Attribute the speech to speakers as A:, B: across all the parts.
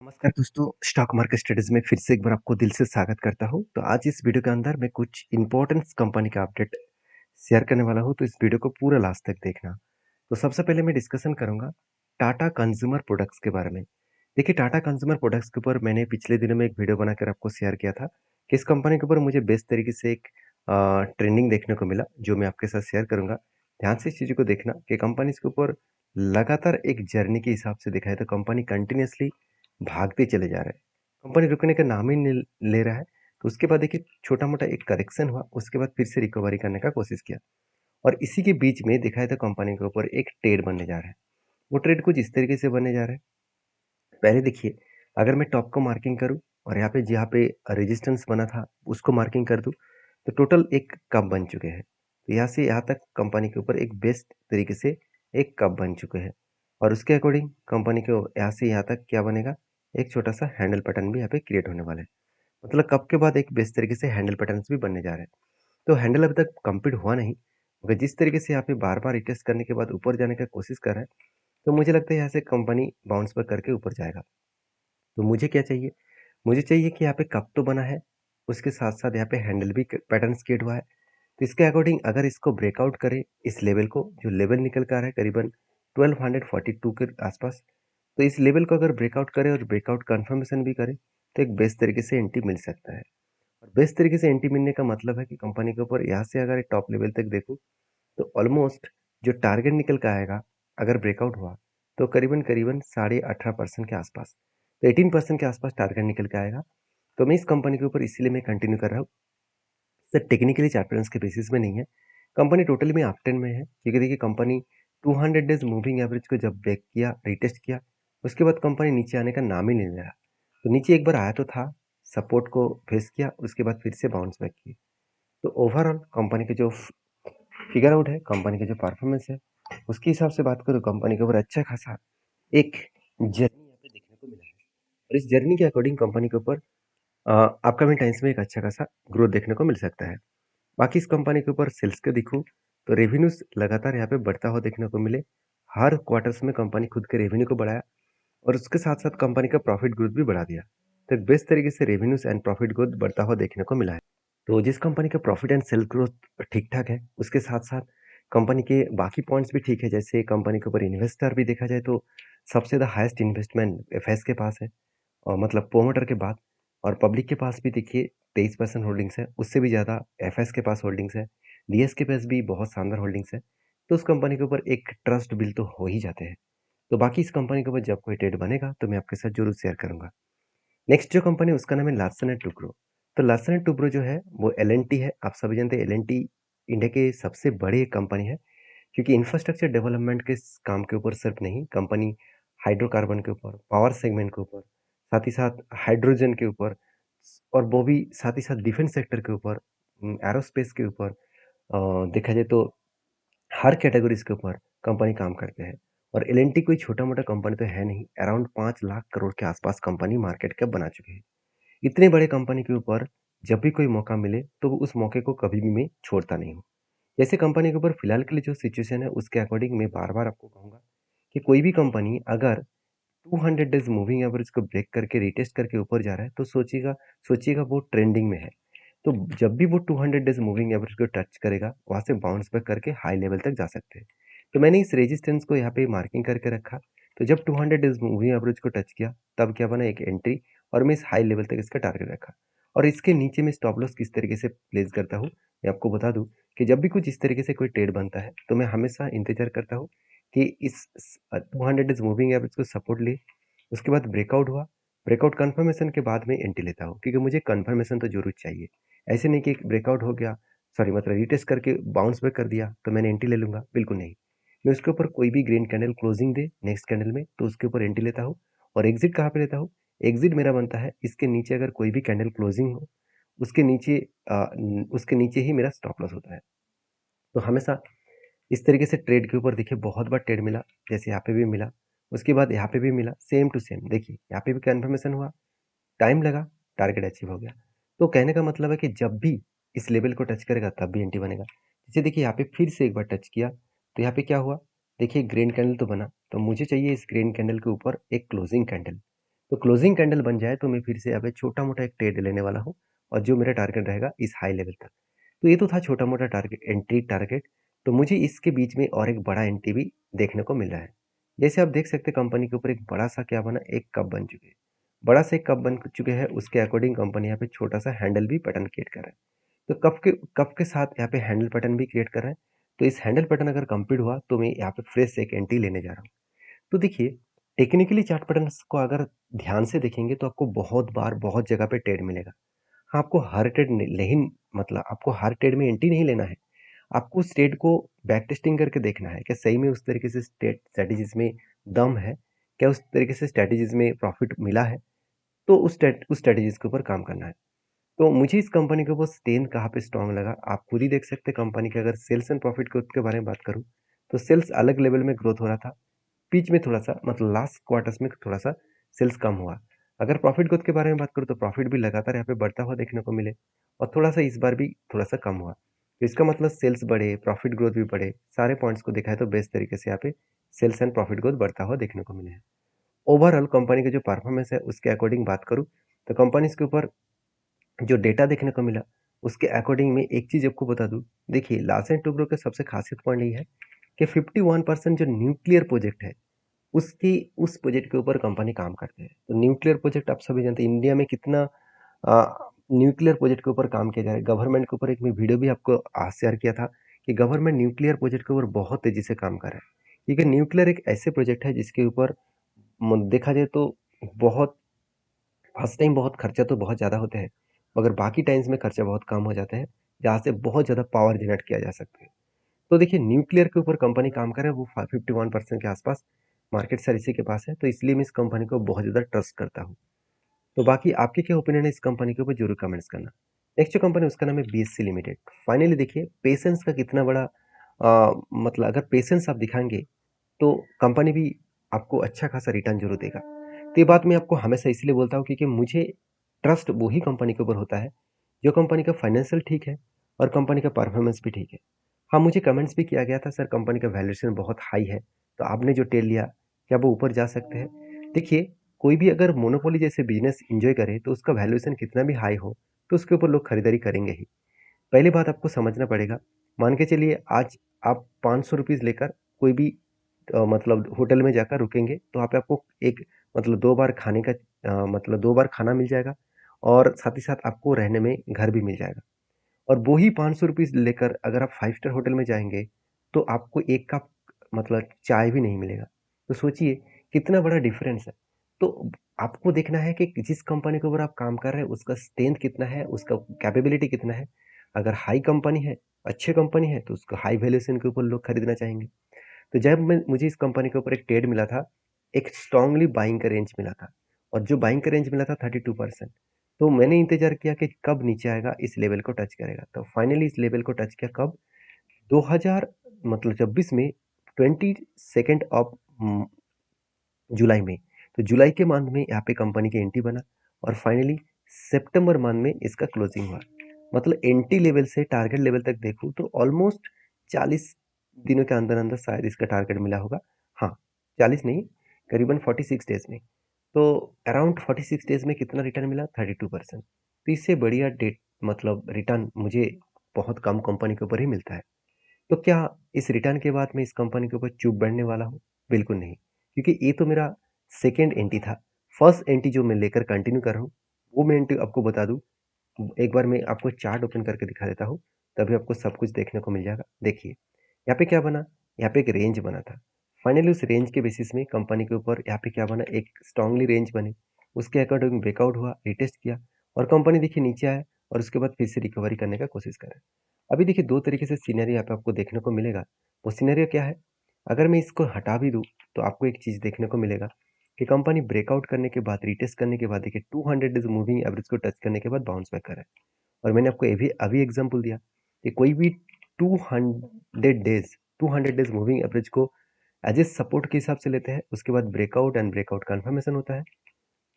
A: नमस्कार दोस्तों, stock market studies में फिर से एक बार आपको दिल से स्वागत करता हूं। तो आज इस वीडियो के अंदर मैं कुछ इंपॉर्टेंट कंपनी का अपडेट शेयर करने वाला हूं, तो इस वीडियो को पूरा लास्ट तक देखना। तो सबसे पहले मैं डिस्कशन करूंगा टाटा कंज्यूमर प्रोडक्ट्स के बारे में। देखिए, टाटा कंज्यूमर प्रोडक्ट्स के ऊपर मैंने पिछले दिनों में एक वीडियो बनाकर आपको शेयर किया था कि इस कंपनी के ऊपर मुझे बेस्ट तरीके से एक ट्रेंडिंग देखने को मिला, जो मैं आपके साथ शेयर करूंगा। ध्यान से इस चीज़ को देखना कि कंपनी के ऊपर लगातार एक जर्नी के हिसाब से देखा है तो कंपनी कंटिन्यूसली भागते चले जा रहे हैं। कंपनी रुकने का नाम ही नहीं ले रहा है। तो उसके बाद देखिए, छोटा-मोटा एक करेक्शन हुआ, उसके बाद फिर से रिकवरी करने का कोशिश किया और इसी के बीच में दिखाया था कंपनी के ऊपर एक ट्रेड बनने जा रहा है। वो ट्रेड कुछ इस तरीके से बनने जा रहा है। पहले देखिए, अगर मैं टॉप को मार्किंग करूँ और यहाँ पे जहाँ पे रेजिस्टेंस बना था, उसको मार्किंग कर दूँ, तो टोटल एक कप बन चुके हैं। तो यहाँ से यहाँ तक कंपनी के ऊपर एक बेस्ट तरीके से एक कप बन चुके हैं और उसके अकॉर्डिंग कंपनी को यहाँ से यहाँ तक क्या बनेगा, एक छोटा-सा हैंडल पैटर्न भी यहाँ पे क्रिएट होने वाला है। मतलब कप के बाद एक बेस्ट तरीके से हैंडल पैटर्न्स भी बनने जा रहे हैं। तो हैंडल अभी तक कंप्लीट हुआ नहीं, मगर जिस तरीके से यहाँ पे बार-बार रिटेस्ट करने के बाद ऊपर जाने का कोशिश कर रहा है, तो मुझे लगता है यहाँ से कंपनी बाउंस बैक करके ऊपर जाएगा। तो मुझे क्या चाहिए? मुझे चाहिए कि यहाँ पे कप तो बना है, उसके साथ-साथ यहाँ पे हैंडल भी क पैटर्न्स क्रिएट हुआ है। तो इसके अकॉर्डिंग अगर इसको ब्रेकआउट करे इस लेवल को, जो लेवल निकल कर आ रहा है करीबन 1242 के आसपास, तो इस लेवल को अगर ब्रेकआउट करे और ब्रेकआउट कंफर्मेशन भी करे, तो एक बेस्ट तरीके से एंट्री मिल सकता है। और बेस्ट तरीके से एंट्री मिलने का मतलब है कि कंपनी के ऊपर यहाँ से अगर टॉप लेवल तक देखूँ, तो ऑलमोस्ट जो टारगेट निकल के आएगा, अगर ब्रेकआउट हुआ, तो करीबन-करीबन साढ़े 18% के आसपास, तो 18% के आसपास टारगेट निकल के आएगा। तो मैं इस कंपनी के ऊपर इसीलिए मैं कंटिन्यू कर रहा हूँ। सर टेक्निकली चार्ट पैटर्न्स के बेसिस में नहीं है। कंपनी टोटली में अपट्रेंड में है, क्योंकि देखिए कंपनी 200 डेज़ मूविंग एवरेज को जब ब्रेक किया, रीटेस्ट किया, उसके बाद कंपनी नीचे आने का नाम ही नहीं ले रहा। तो नीचे एक बार आया तो था, सपोर्ट को फेस किया, उसके बाद फिर से बाउंस बैक की। तो ओवरऑल कंपनी के जो फिगर आउट है, कंपनी की जो परफॉर्मेंस है, उसके हिसाब से बात करूँ, कंपनी के ऊपर अच्छा खासा एक जर्नी यहाँ पे देखने को मिला है और इस जर्नी के अकॉर्डिंग कंपनी के ऊपर अपकमिंग टाइम्स में एक अच्छा खासा ग्रोथ देखने को मिल सकता है। बाकी इस कंपनी के ऊपर सेल्स के देखूँ, तो रेवेन्यूज़ लगातार यहाँ पे बढ़ता हुआ देखने को मिले। हर क्वार्टर्स में कंपनी खुद के रेवेन्यू को बढ़ाया और उसके साथ-साथ कंपनी का प्रॉफिट ग्रोथ भी बढ़ा दिया। तो एक बेस्ट तरीके से रेवेन्यूज़ एंड प्रॉफिट ग्रोथ बढ़ता हुआ देखने को मिला है। तो जिस कंपनी का प्रॉफिट एंड सेल ग्रोथ ठीक-ठाक है, उसके साथ-साथ कंपनी के बाकी पॉइंट्स भी ठीक है। जैसे कंपनी के ऊपर इन्वेस्टर भी देखा जाए तो सबसे ज़्यादा हाईएस्ट इन्वेस्टमेंट एफएस के पास है, और मतलब प्रोमोटर के बाद। और पब्लिक के पास भी देखिए 23% होल्डिंग्स है, उससे भी ज़्यादा एफएस के पास होल्डिंग्स है, डीएस के पास भी बहुत शानदार होल्डिंग्स है। तो उस कंपनी के ऊपर एक ट्रस्ट बिल्ड तो हो ही जाते हैं। तो बाकी इस कंपनी के ऊपर जब कोई ट्रेड बनेगा तो मैं आपके साथ ज़रूर शेयर करूँगा। नेक्स्ट जो कंपनी है उसका नाम है लार्सन एंड टुब्रो। तो लार्सन एंड टुब्रो जो है वो एल&टी है। आप सभी जानते हैं एल&टी इंडिया की सबसे बड़ी एक कंपनी है, क्योंकि इंफ्रास्ट्रक्चर डेवलपमेंट के काम के ऊपर सिर्फ नहीं, कंपनी हाइड्रोकार्बन के ऊपर, पावर सेगमेंट के ऊपर, साथ ही साथ हाइड्रोजन के ऊपर, और वो भी साथ ही साथ डिफेंस सेक्टर के ऊपर, एरोस्पेस के ऊपर, देखा जाए तो हर कैटेगरीज के ऊपर कंपनी काम करते हैं। और एल&टी कोई छोटा-मोटा कंपनी तो है नहीं, अराउंड 5 लाख करोड़ के आसपास कंपनी मार्केट कैप बना चुके हैं। इतने बड़े कंपनी के ऊपर जब भी कोई मौका मिले, तो उस मौके को कभी भी मैं छोड़ता नहीं हूँ। जैसे कंपनी के ऊपर फिलहाल के लिए जो सिचुएशन है, उसके अकॉर्डिंग मैं बार-बार आपको कहूँगा कि कोई भी कंपनी अगर 200 डेज़ मूविंग एवरेज को ब्रेक करके रीटेस्ट करके ऊपर जा रहा है, तो सोचिएगा सोचिएगा वो ट्रेंडिंग में है। तो जब भी वो 200 डेज़ मूविंग एवरेज को टच करेगा, वहाँ से बाउंस बैक करके हाई लेवल तक जा सकते हैं। तो मैंने इस रेजिस्टेंस को यहाँ पे मार्किंग करके रखा। तो जब 200 डेज़ मूविंग एवरेज को टच किया, तब क्या बना, एक एंट्री, और मैं इस हाई लेवल तक इसका टारगेट रखा। और इसके नीचे मैं स्टॉप लॉस किस तरीके से प्लेस करता हूँ, मैं आपको बता दूँ कि जब भी कुछ इस तरीके से कोई ट्रेड बनता है, तो मैं हमेशा इंतज़ार करता हूँ कि इस 200 डेज़ मूविंग एवरेज को सपोर्ट ले, उसके बाद ब्रेकआउट हुआ, ब्रेकआउट कन्फर्मेशन के बाद मैं एंट्री लेता हूँ, क्योंकि मुझे कन्फर्मेशन तो ज़रूर चाहिए। ऐसे नहीं कि ब्रेकआउट हो गया, सॉरी मतलब रीटेस्ट करके बाउंस बैक कर दिया, तो मैंने एंट्री ले लूँगा, बिल्कुल नहीं। मैं उसके ऊपर कोई भी ग्रीन कैंडल क्लोजिंग दे नेक्स्ट कैंडल में, तो उसके ऊपर एंट्री लेता हूँ। और एग्ज़िट कहाँ पे लेता हूँ? एग्ज़िट मेरा बनता है इसके नीचे, अगर कोई भी कैंडल क्लोजिंग हो, उसके नीचे उसके नीचे ही मेरा स्टॉप लॉस होता है। तो हमेशा इस तरीके से ट्रेड के ऊपर देखिए बहुत बार ट्रेड मिला, जैसे यहाँ पे भी मिला, उसके बाद यहाँ पे भी मिला, सेम टू सेम। देखिए, यहाँ पे भी कन्फर्मेशन हुआ, टाइम लगा, टारगेट अचीव हो गया। तो कहने का मतलब है कि जब भी इस लेवल को टच करेगा, तब भी एंट्री बनेगा। जैसे देखिए यहाँ पे फिर से एक बार टच किया, तो यहाँ पे क्या हुआ? देखिए ग्रीन कैंडल तो बना, तो मुझे चाहिए इस ग्रीन कैंडल के ऊपर एक क्लोजिंग कैंडल। तो क्लोजिंग कैंडल बन जाए तो मैं फिर से यहाँ पे छोटा-मोटा एक ट्रेड लेने वाला हूँ और जो मेरा टारगेट रहेगा इस हाई लेवल तक। तो ये तो था छोटा-मोटा टारगेट एंट्री टारगेट, तो मुझे इसके बीच में और एक बड़ा एंट्री भी देखने को मिल रहा है। जैसे आप देख सकते हैं कंपनी के ऊपर एक बड़ा-सा क्या बना, एक कप बन चुके हैं। बड़ा-सा एक कप बन चुके हैं, उसके अकॉर्डिंग कंपनी यहाँ पे छोटा-सा हैंडल भी पैटर्न क्रिएट कर रहा है। तो कप के साथ यहाँ पे हैंडल पैटर्न भी क्रिएट कर रहा है। तो इस हैंडल पैटर्न अगर कंप्लीट हुआ तो मैं यहाँ पे फ्रेश से एक एंट्री लेने जा रहा हूँ। तो देखिए, टेक्निकली चार्ट पैटर्न्स को अगर ध्यान से देखेंगे तो आपको बहुत बार, बहुत जगह पे ट्रेड मिलेगा। हाँ, आपको हर ट्रेड नहीं मतलब आपको हर ट्रेड में एंट्री नहीं लेना है। आपको उस ट्रेड को बैक टेस्टिंग करके देखना है, क्या सही में उस तरीके से स्ट्रैटेजीज़ में दम है? क्या उस तरीके से स्ट्रैटेजीज़ में प्रॉफ़िट मिला है? तो उस स्ट्रैटेजीज़ के ऊपर काम करना है। तो मुझे इस कंपनी के ऊपर स्ट्रेंथ कहाँ पे स्ट्रॉन्ग लगा, आप खुद ही देख सकते हैं कंपनी के अगर सेल्स एंड प्रॉफ़िट ग्रोथ के बारे में बात करूँ, तो सेल्स अलग लेवल में ग्रोथ हो रहा था। बीच में थोड़ा-सा मतलब लास्ट क्वार्टर्स में थोड़ा-सा सेल्स कम हुआ। अगर प्रॉफिट ग्रोथ के बारे में बात करूँ तो प्रॉफिट भी लगातार यहाँ पे बढ़ता हुआ देखने को मिले और थोड़ा-सा इस बार भी थोड़ा-सा कम हुआ। तो इसका मतलब सेल्स बढ़े, प्रॉफिट ग्रोथ भी बढ़े, सारे पॉइंट्स को देखा है तो बेस्ट तरीके से यहाँ पे सेल्स एंड प्रॉफिट ग्रोथ बढ़ता हुआ देखने को मिले हैं। ओवरऑल कंपनी का जो परफॉर्मेंस है उसके अकॉर्डिंग बात करूँ तो कंपनीज़ के ऊपर जो डेटा देखने को मिला, उसके अकॉर्डिंग मैं एक चीज़ आपको बता दूँ, देखिए लार्सन टोब्रो का सबसे खासियत पॉइंट ये है कि 51% जो न्यूक्लियर प्रोजेक्ट है उसकी उस प्रोजेक्ट के ऊपर कंपनी काम करते हैं। तो न्यूक्लियर प्रोजेक्ट आप सभी जानते हैं इंडिया में कितना न्यूक्लियर प्रोजेक्ट के ऊपर काम किया जा रहा है। गवर्नमेंट के ऊपर एक मैं वीडियो भी आपको शेयर किया था कि गवर्नमेंट न्यूक्लियर प्रोजेक्ट के ऊपर बहुत तेज़ी से काम कर रहा है। क्योंकि न्यूक्लियर एक ऐसे प्रोजेक्ट है जिसके ऊपर देखा जाए तो बहुत फर्स्ट टाइम बहुत खर्चा तो बहुत ज़्यादा होते हैं, मगर बाकी टाइम्स में खर्चा बहुत कम हो जाते हैं, जहाँ से बहुत ज़्यादा पावर जनरेट किया जा सकता है। तो देखिए न्यूक्लियर के ऊपर कंपनी काम कर रहा है, वो 51% के आसपास मार्केट शेयर इसी के पास है, तो इसलिए मैं इस कंपनी को बहुत ज़्यादा ट्रस्ट करता हूँ। तो बाकी आपके क्या ओपिनियन है इस कंपनी के ऊपर ज़रूर कमेंट्स करना। नेक्स्ट जो कंपनी है उसका नाम है बीएससी लिमिटेड। फाइनली देखिए पेशेंस का कितना बड़ा मतलब अगर पेशेंस आप दिखाएँगे तो कंपनी भी आपको अच्छा खासा रिटर्न ज़रूर देगा। तो ये बात मैं आपको हमेशा इसलिए बोलता हूँ क्योंकि मुझे ट्रस्ट वही कंपनी के ऊपर होता है, जो कंपनी का फाइनेंशियल ठीक है और कंपनी का परफॉर्मेंस भी ठीक है। हाँ, मुझे कमेंट्स भी किया गया था सर कंपनी का वैल्यूएशन बहुत हाई है, तो आपने जो टेल लिया, क्या वो ऊपर जा सकते हैं? देखिए, कोई भी अगर मोनोपोली जैसे बिज़नेस एन्जॉय करे, तो उसका वैल्यूएशन कितना भी हाई हो, तो उसके ऊपर लोग खरीदारी करेंगे ही। पहली बात आपको समझना पड़ेगा, मान के चलिए आज आप ₹500 लेकर कोई भी मतलब होटल में जाकर रुकेंगे, तो वहाँ पे आपको एक मतलब 2 बार खाने का मतलब 2 बार खाना मिल जाएगा और साथ ही साथ आपको रहने में घर भी मिल जाएगा। और वो ही ₹500 लेकर अगर आप 5 स्टार होटल में जाएँगे, तो आपको 1 कप मतलब चाय भी नहीं मिलेगा। तो सोचिए कितना बड़ा डिफ़रेंस है। तो आपको देखना है कि जिस कंपनी के ऊपर आप काम कर रहे हैं, उसका स्ट्रेंथ कितना है, उसका कैपेबिलिटी कितना है। अगर हाई कंपनी है, अच्छी कंपनी है, तो उसको हाई वैल्यूएशन के ऊपर लोग खरीदना चाहेंगे। तो जब मैं मुझे इस कंपनी के ऊपर एक ट्रेड मिला था, एक स्ट्रांगली बाइंग का रेंज मिला था और जो बाइंग का रेंज मिला था 32%। तो मैंने इंतज़ार किया कि कब नीचे आएगा, इस लेवल को टच करेगा। तो फाइनली इस लेवल को टच किया कब? 2000 मतलब 26 में 22nd ऑफ जुलाई में। तो जुलाई के मंथ में यहाँ पे कंपनी की एंट्री बना और फाइनली सितंबर मंथ में इसका क्लोजिंग हुआ। मतलब एंट्री लेवल से टारगेट लेवल तक देखूँ तो ऑलमोस्ट 40 दिनों के अंदर-अंदर शायद इसका टारगेट मिला होगा। हाँ, 40 नहीं, करीबन 46 डेज़ में। तो अराउंड 46 डेज़ में कितना रिटर्न मिला? 32%। तो इससे बढ़िया डेट मतलब रिटर्न मुझे बहुत कम कंपनी के ऊपर ही मिलता है। तो क्या इस रिटर्न के बाद मैं इस कंपनी के ऊपर चुप बैठने वाला हूँ? बिल्कुल नहीं, क्योंकि ये तो मेरा सेकंड एंट्री था। फर्स्ट एंट्री जो मैं लेकर कंटिन्यू कर रहा हूँ, वो मैं एंट्री आपको बता दूँ, एक बार मैं आपको चार्ट ओपन करके दिखा देता हूँ, तभी आपको सब कुछ देखने को मिल जाएगा। देखिए, यहाँ पे क्या बना? यहाँ पे एक रेंज बना था। फाइनली उस रेंज के बेसिस में कंपनी के ऊपर यहाँ पे क्या बना? एक स्ट्रांगली रेंज बनी। उसके अकॉर्डिंग ब्रेकआउट हुआ, रिटेस्ट किया और कंपनी देखिए नीचे आया और उसके बाद फिर से रिकवरी करने का कोशिश कर रहा है। अभी देखिए 2 तरीके से सिनेरियो यहाँ पे आपको देखने को मिलेगा। वो सिनेरियो क्या है? अगर मैं इसको हटा भी दूँ, तो आपको एक चीज़ देखने को मिलेगा कि कंपनी ब्रेकआउट करने के बाद, रिटेस्ट करने के बाद देखिए 200 डेज़ मूविंग एवरेज को टच करने के बाद बाउंस बैक कर रहा है। और मैंने आपको ये भी अभी एग्ज़ाम्पल दिया कि कोई भी 200 डेज़ मूविंग एवरेज को एज ए सपोर्ट के हिसाब से लेते हैं, उसके बाद ब्रेकआउट एंड ब्रेकआउट कन्फर्मेशन होता है।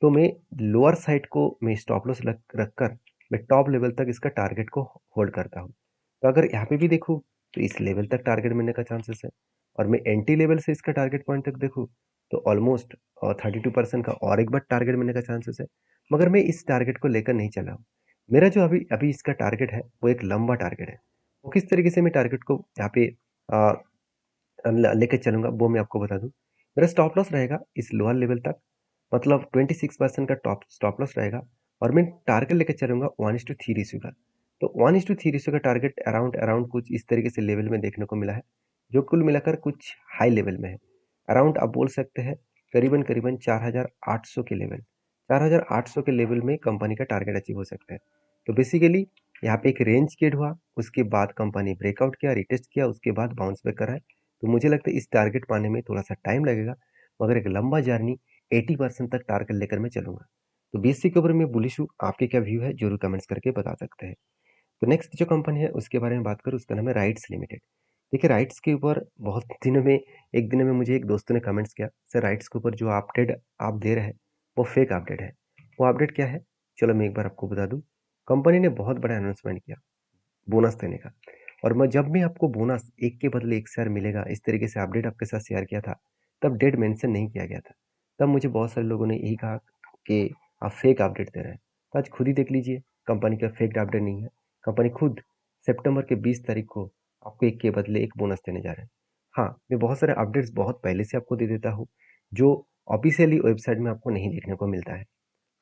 A: तो मैं लोअर साइड को मैं स्टॉप लॉस रखकर मैं टॉप लेवल तक इसका टारगेट को होल्ड करता हूँ। तो अगर यहाँ पे भी देखूँ तो इस लेवल तक टारगेट मिलने का चांसेस है और मैं एंटी लेवल से इसका टारगेट पॉइंट तक देखूँ तो ऑलमोस्ट 32% का और एक बार टारगेट मिलने का चांसेस है। मगर मैं इस टारगेट को लेकर नहीं चला हूँ। मेरा जो अभी अभी इसका टारगेट है वो एक लंबा टारगेट है। वो किस तरीके से मैं टारगेट को यहाँ पे लेके चलूंगा वो मैं आपको बता दूं। मेरा स्टॉप लॉस रहेगा इस लोअर लेवल तक, मतलब 26% का टॉप स्टॉप लॉस रहेगा। और मैं टारगेट लेके चलूंगा 1:3 रेशियो का। तो 1:3 रेशियो का टारगेट अराउंड अराउंड कुछ इस तरीके से लेवल में देखने को मिला है, जो कुल मिलाकर कुछ हाई लेवल में है। अराउंड आप बोल सकते हैं करीबन करीबन 4,800 के लेवल, 4,800 के लेवल में कंपनी का टारगेट अचीव हो सकता है। तो बेसिकली यहाँ पे एक रेंज क्रिएट हुआ, उसके बाद कंपनी ब्रेकआउट किया, रिटेस्ट किया, उसके बाद बाउंस बैक करा है। तो मुझे लगता है इस टारगेट पाने में थोड़ा सा टाइम लगेगा, मगर एक लंबा जर्नी 80% तक टारगेट लेकर मैं चलूंगा। तो बीएससी के ऊपर मैं बुलिश हूँ। आपके क्या व्यू है जरूर कमेंट्स करके बता सकते हैं। तो नेक्स्ट जो कंपनी है उसके बारे में बात करूँ, उसका नाम है राइट्स लिमिटेड। देखिए राइट्स के ऊपर बहुत दिनों में एक दिन में मुझे एक दोस्तों ने कमेंट्स किया, सर राइट्स के ऊपर जो अपडेट आप दे रहे हैं वो फेक अपडेट है। वो अपडेट क्या है, चलो मैं एक बार आपको बता दूं। कंपनी ने बहुत बड़ा अनाउंसमेंट किया बोनस देने का, और मैं जब भी आपको बोनस एक के बदले एक शेयर मिलेगा इस तरीके से अपडेट आपके साथ शेयर किया था, तब डेट मेंशन नहीं किया गया था। तब मुझे बहुत सारे लोगों ने यही कहा कि आप फेक अपडेट दे रहे हैं। तो आज खुद ही देख लीजिए, कंपनी का फेक अपडेट नहीं है। कंपनी खुद सितंबर के 20 तारीख को आपको एक के बदले एक बोनस देने जा रहे हैं। हाँ, मैं बहुत सारे अपडेट्स बहुत पहले से आपको दे देता हूँ, जो ऑफिशियली वेबसाइट में आपको नहीं देखने को मिलता है।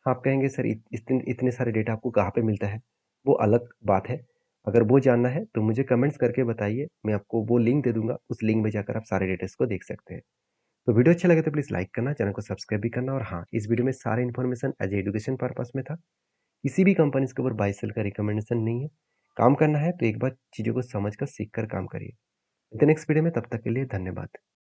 A: आप कहेंगे सर इतने सारे डेटा आपको कहाँ पे मिलता है, वो अलग बात है। अगर वो जानना है तो मुझे कमेंट्स करके बताइए, मैं आपको वो लिंक दे दूंगा, उस लिंक में जाकर आप सारे डेटास को देख सकते हैं। तो वीडियो अच्छा लगे तो प्लीज़ लाइक करना, चैनल को सब्सक्राइब भी करना। और हाँ, इस वीडियो में सारे इन्फॉर्मेशन एज एजुकेशन पर्पस में था। किसी भी कंपनी के ऊपर बाय सेल का रिकमेंडेशन नहीं है। काम करना है तो एक बार चीज़ों को समझ कर सीख कर काम करिए। नेक्स्ट वीडियो में, तब तक के लिए धन्यवाद।